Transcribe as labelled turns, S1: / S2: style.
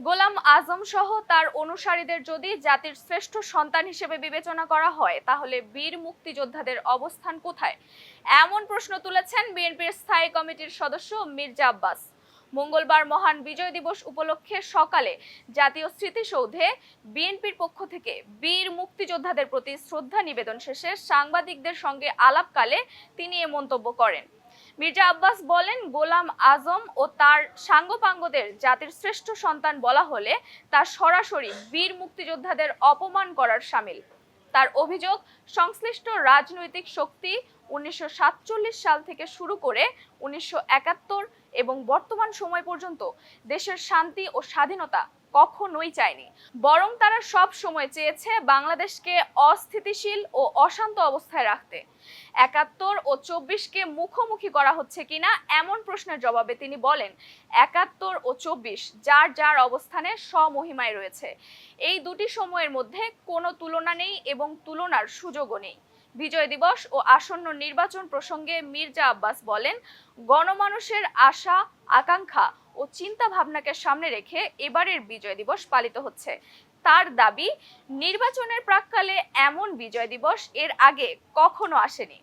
S1: গোলাম আজম সহ তার অনুসারীদের যদি জাতির শ্রেষ্ঠ সন্তান হিসেবে বিবেচনা করা হয় তাহলে বীর মুক্তিযোদ্ধাদের অবস্থান কোথায়? এমন প্রশ্ন তুলেছেন বিএনপির স্থায়ী কমিটির সদস্য মির্জা আব্বাস। মঙ্গলবার মহান বিজয় দিবস উপলক্ষে সকালে জাতীয় স্মৃতিসৌধে বিএনপির পক্ষ থেকে বীর মুক্তিযোদ্ধাদের প্রতি শ্রদ্ধা নিবেদন শেষে সাংবাদিকদের সঙ্গে আলাপকালে তিনি এ মন্তব্য করেন। মির্জা আব্বাস বলেন, গোলাম আজম ও তার সাঙ্গপাঙ্গদের জাতির শ্রেষ্ঠ সন্তান বলা হলে তা সরাসরি বীর মুক্তিযোদ্ধাদের অপমান করার শামিল। তার অভিযোগ, সংশ্লিষ্ট রাজনৈতিক শক্তি 1947 সাল থেকে শুরু করে 1971 এবং বর্তমান সময় পর্যন্ত দেশের শান্তি ও স্বাধীনতা কখনোই চায়নি, বরং তারা সব সময় চেয়েছে বাংলাদেশকে অস্থিতিশীল ও অশান্ত অবস্থায় রাখতে। 71 ও 24-কে মুখোমুখি করা হচ্ছে কিনা এমন প্রশ্নের জবাবে তিনি বলেন, 71 ও 24 যার যার অবস্থানে স্বমহিমায় রয়েছে। এই দুটি সময়ের মধ্যে কোনো তুলনা নেই এবং তুলনার সুযোগও নেই। বিজয় দিবস ও আসন্ন নির্বাচন প্রসঙ্গে মির্জা আব্বাস বলেন, গণমানুষের আশা, আকাঙ্ক্ষা ও চিন্তা ভাবনাকে সামনে রেখে এবারের বিজয় দিবস পালিত হচ্ছে। তার দাবি, নির্বাচনের প্রাক্কালে এমন বিজয় দিবস এর আগে কখনো আসেনি।